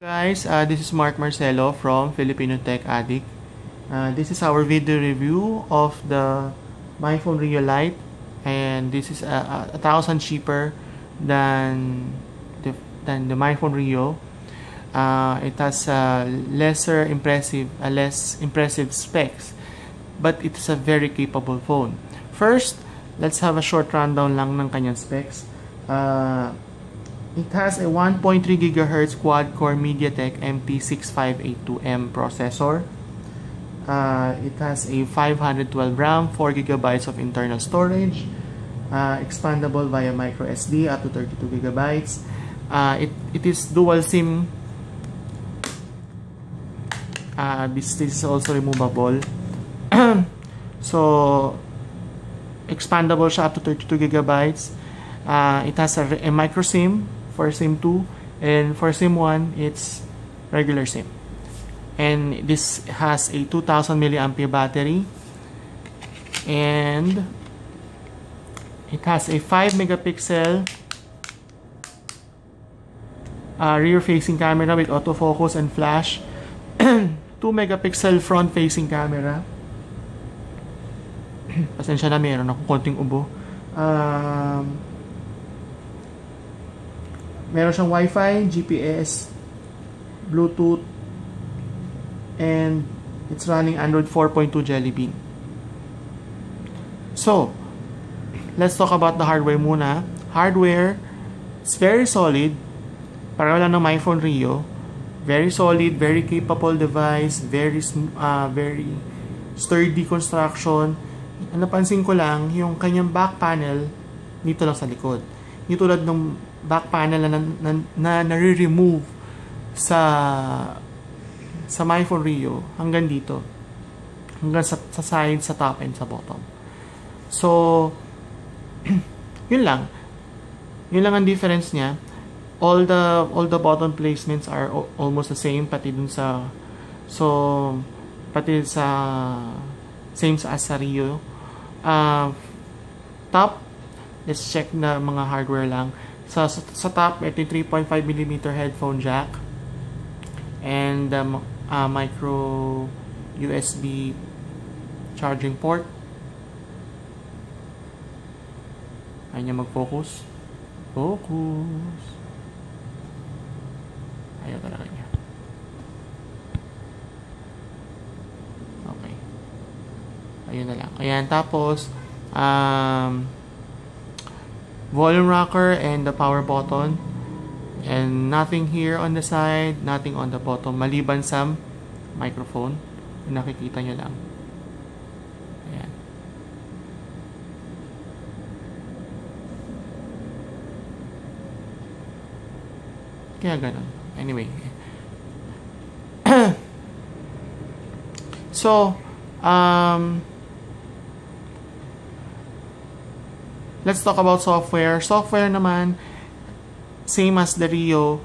Guys, this is Mark Marcelo from Filipino Tech Addict. This is our video review of the MyPhone Rio Lite, and this is a thousand cheaper than the MyPhone Rio. It has less impressive specs, but it's a very capable phone. First, let's have a short rundown lang ng kanyang specs. It has a 1.3 GHz quad-core MediaTek MT6582M processor. It has a 512 RAM, 4 GB of internal storage, expandable via microSD up to 32 GB. It is dual SIM. This is also removable. So, expandable siya up to 32 GB. It has a micro SIM for SIM 2, and for SIM 1 it's regular SIM, and this has a 2000 mAh battery, and it has a 5 megapixel rear facing camera with autofocus and flash, 2 megapixel front facing camera. Pasensya na, meron akong konting ubo. Meron siyang Wi-Fi, GPS, Bluetooth, and it's running Android 4.2 Jelly Bean. So, let's talk about the hardware muna. Hardware, it's very solid. Pareho lang ng MyPhone Rio. Very solid, very capable device, very sturdy construction. Ang napansin ko lang, yung kanyang back panel, dito lang sa likod. Yung tulad ng back panel na nare-remove sa MyPhone Rio hanggang dito, hanggang sa side, sa top, and sa bottom. So, yun lang ang difference niya. All the button placements are almost the same, pati dun sa same as sa Rio. Top, let's check na mga hardware lang. Sa top, ito yung 3.5mm headphone jack, and micro USB charging port. Ayaw niya mag-focus. Focus. Ayaw talaga niya. Okay. Ayun na lang. Ayan, tapos volume rocker and the power button, and nothing here on the side, nothing on the bottom, maliban sa microphone. Nakikita nyo lang. Ayan. Kaya ganun. Anyway. So, let's talk about software. Software naman, same as the Rio.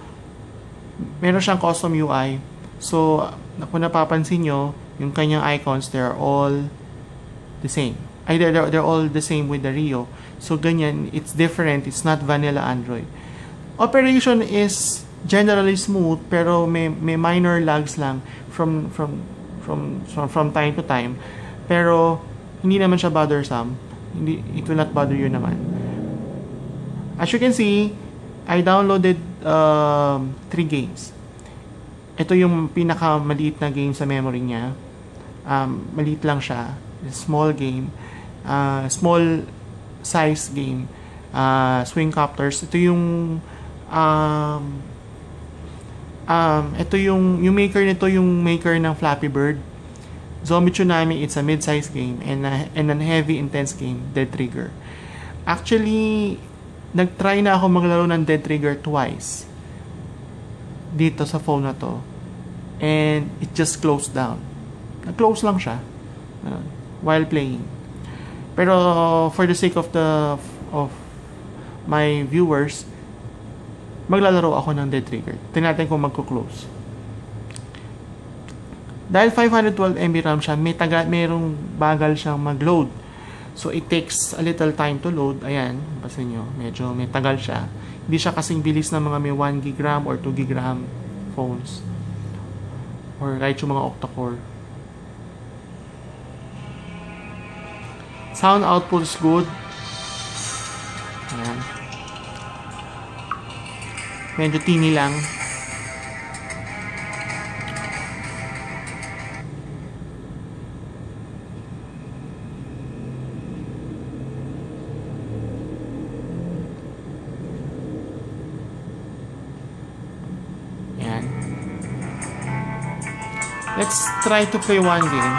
Meron siyang custom UI. So, kung napapansin nyo, yung kanyang icons, they're all the same. They're all the same with the Rio. So, ganyan, it's different. It's not vanilla Android. Operation is generally smooth, pero may minor lags lang from time to time. Pero, hindi naman siya bothersome. It will not bother you naman. As you can see, I downloaded 3 games. Ito yung pinakamaliit na game sa memory niya. Maliit lang siya. Small game. Small size game. Swing Copters. Ito yung yung maker nito, yung maker ng Flappy Bird. Zombie Tsunami, it's a mid-size game, and a heavy, intense game, Dead Trigger. Actually, nag-try na ako maglaro ng Dead Trigger twice dito sa phone na to, and it just closed down. Nag-close lang siya while playing. Pero for the sake of my viewers, maglalaro ako ng Dead Trigger. Tingnan natin kung magko-close. Dahil 512 MB RAM siya, merong bagal siyang mag-load. So, it takes a little time to load. Ayan, pasin nyo, medyo may tagal siya. Hindi siya kasing bilis ng mga may 1 GB RAM or 2 GB RAM phones. Or kahit yung mga octa-core. Sound output is good. Ayan. Medyo teeny lang. Ayan. Let's try to play one game.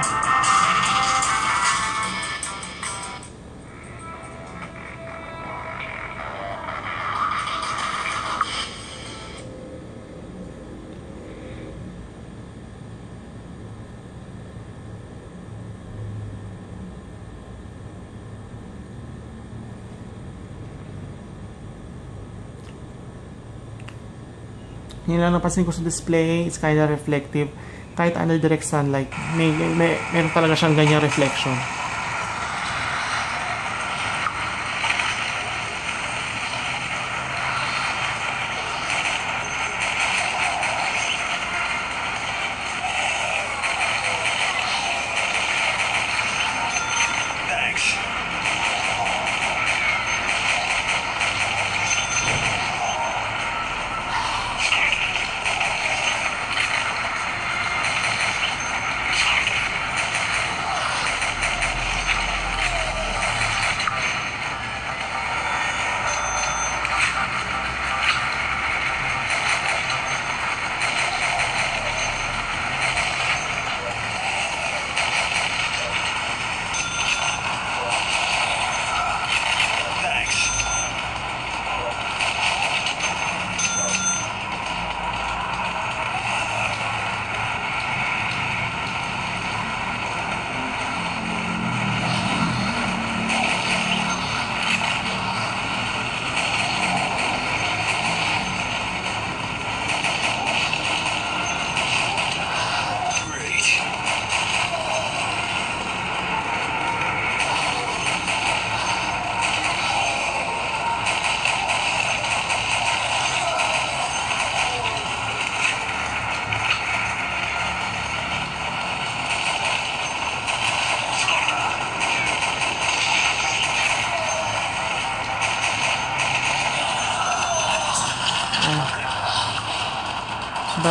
Yun lang napansin ko sa display, it's kinda reflective. Kahit under direct sunlight, meron talaga siyang ganyan reflection.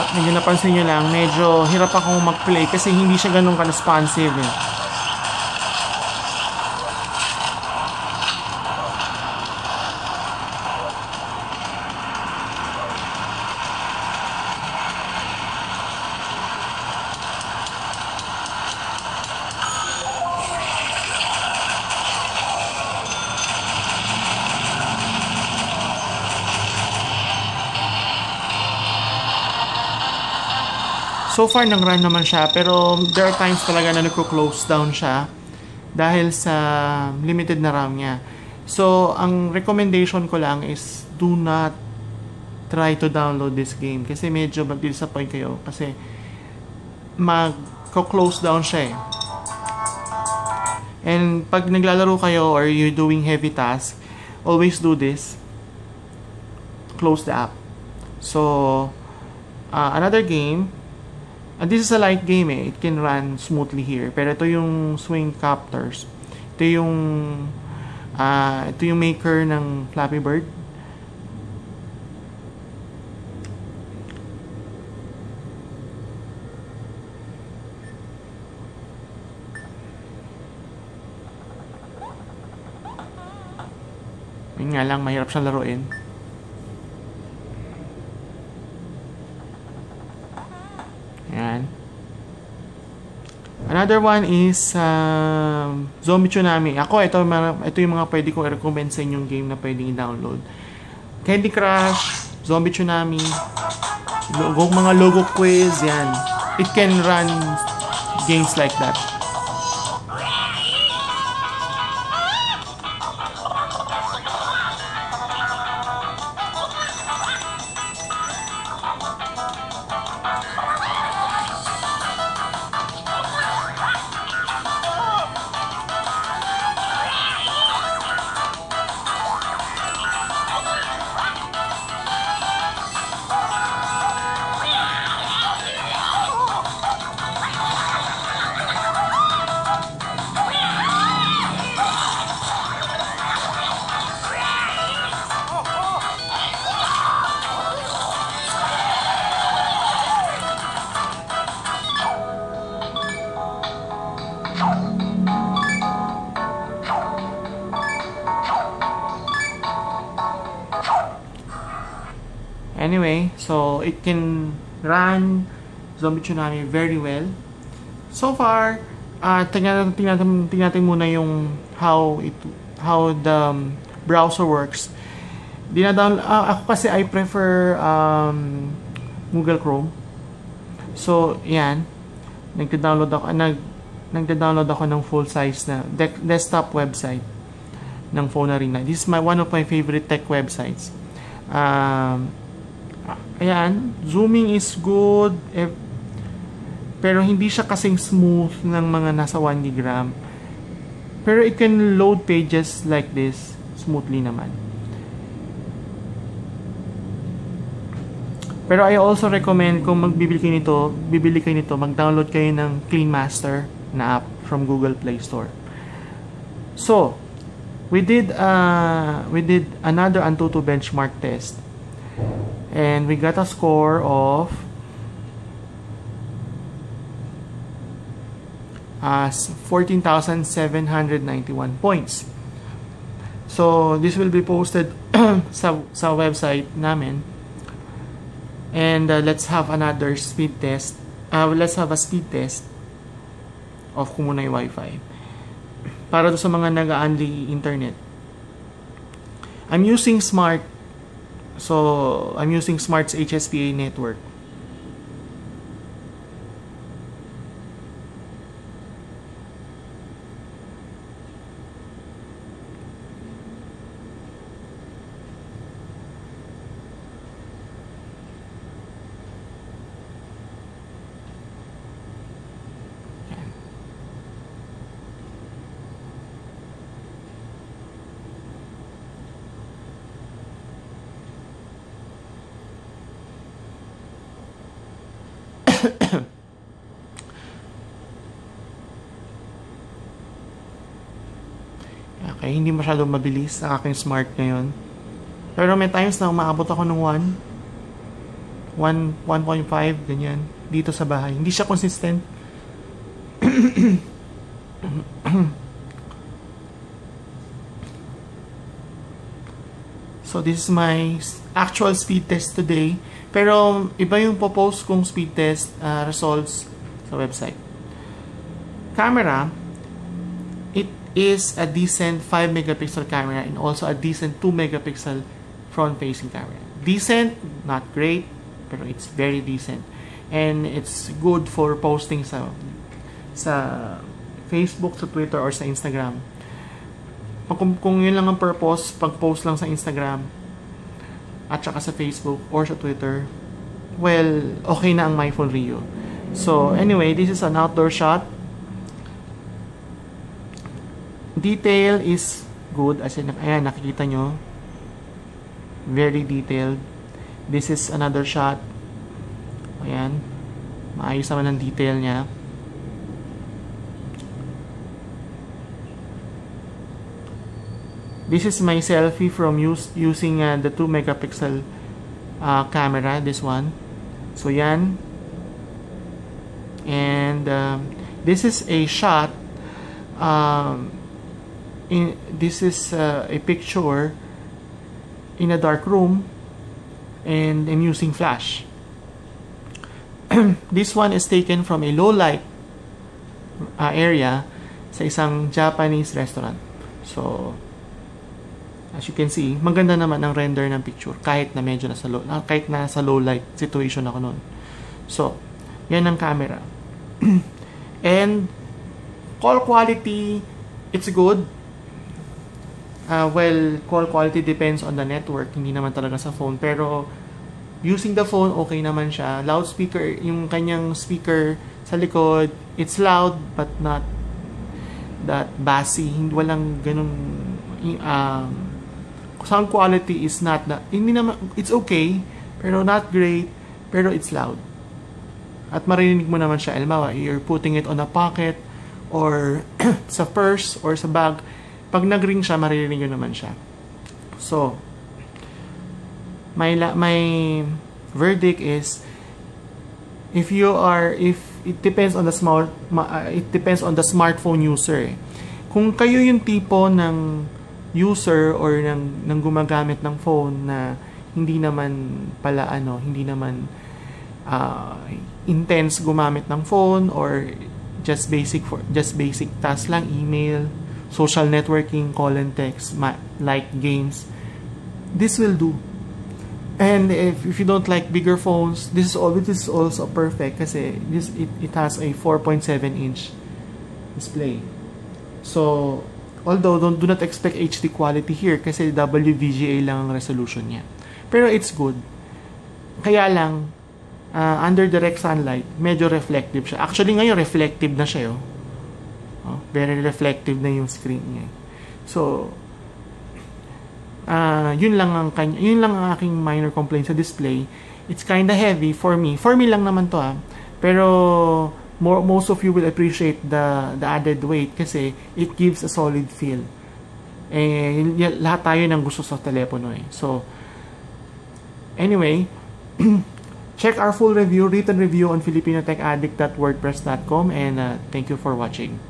Medyo napansin nyo lang, medyo hirap akong mag-play kasi hindi siya ganun ka-responsive eh. So far, nang-run naman siya, pero there are times talaga na nagko-close down siya dahil sa limited na RAM niya. So, ang recommendation ko lang is do not try to download this game kasi medyo mag-disappoint kayo kasi mag-close down siya eh. And pag naglalaro kayo or you're doing heavy tasks, always do this. Close the app. So, another game. And this is a light game eh. It can run smoothly here. Pero ito yung Swing Captors. Ito yung maker ng Flappy Bird. Yun nga lang, mahirap siyang laruin. Ayan. Another one is Zombie Tsunami. Ako, ito yung mga pwede kong i-recommend sa inyong game na pwedeng i-download. Candy Crush, Zombie Tsunami, mga logo quiz, yan. It can run games like that. anyway, so it can run Zombie Tsunami very well. So far, tingnan natin muna yung how the browser works. Ako kasi I prefer Google Chrome. So, yan. Nagda-download ako ng full size na desktop website ng Phone Arena. This is one of my favorite tech websites. Ayan, zooming is good, pero hindi siya kasing smooth ng mga nasa 1 GB. Pero it can load pages like this smoothly naman. Pero I also recommend kung bibili kayo nito, mag-download kayo ng Clean Master na app from Google Play Store. So, we did another Antutu benchmark test. And we got a score of 14,791 points. So, this will be posted sa website namin. And let's have another speed test. Let's have a speed test. Off ko muna yung Wi-Fi. Para sa mga nag-unli internet. I'm using Smart's HSPA network. Okay, hindi masyadong mabilis ang aking smart ngayon. Pero may times na umaabot ako ng 1.5, ganyan, dito sa bahay. Hindi siya consistent. So, this is my actual speed test today. Pero, iba yung post kong speed test results sa website. Camera, it is a decent 5 megapixel camera and also a decent 2 megapixel front-facing camera. Decent, not great, pero it's very decent. And it's good for posting sa Facebook, sa Twitter, or sa Instagram. Kung yun lang ang purpose, pag-post lang sa Instagram at saka sa Facebook or sa Twitter, well, okay na ang my phone Rio. So, anyway, this is an outdoor shot. Detail is good. As in, ayan, nakikita nyo. Very detailed. This is another shot. Ayan. Maayos naman ang detail niya. This is my selfie from using the 2 megapixel camera, this one. So yan. And this is a shot. This is a picture in a dark room, and I'm using flash. This one is taken from a low light area sa isang Japanese restaurant. So, as you can see, maganda naman ang render ng picture kahit na medyo nasa low light situation ako noon. So, yan ang camera. And call quality, it's good. Well, call quality depends on the network, hindi naman talaga sa phone, pero using the phone, okay naman siya. Loudspeaker, yung kanyang speaker sa likod, it's loud but not that bassy. Walang ganun sound quality is not that, hindi naman, it's okay, pero not great, pero it's loud. At marinig mo naman siya, halimbawa, you're putting it on a pocket or sa purse or sa bag. Pag nag-ring siya, maririnig nyo naman siya. So, my verdict is, if it depends on the smartphone user. Kung kayo yung tipo ng user or ng gumagamit ng phone na hindi naman pala hindi naman intense gumamit ng phone, or just basic tasks lang, email, social networking, call and text, like games. This will do. And if you don't like bigger phones, this is also perfect kasi it has a 4.7-inch display. So, although do not expect HD quality here kasi WVGA lang ang resolution niya. Pero it's good. Kaya lang, under direct sunlight, medyo reflective siya. Actually, ngayon, reflective na siya. Very reflective na yung screen niya. So, yun lang ang aking minor complaint sa display. It's kinda heavy for me. For me lang naman to Pero most of you will appreciate the added weight kasi it gives a solid feel. Lahat tayo nang gusto sa telepono So, anyway, check our full review, written review on filipinotechaddict.wordpress.com, and thank you for watching.